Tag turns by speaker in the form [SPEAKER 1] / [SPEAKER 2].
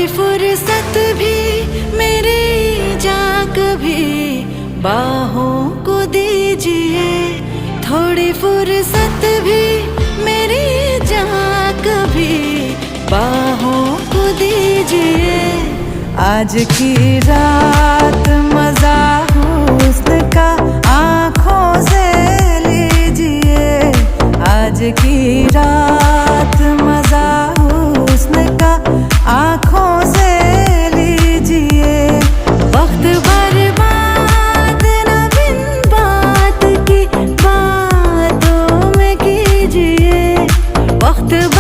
[SPEAKER 1] थोड़ी फुर्सत भी मेरी जा कभी बाहों को दीजिए, थोड़ी फुर्सत भी मेरी जा कभी बाहों को दीजिए। आज की रात मजा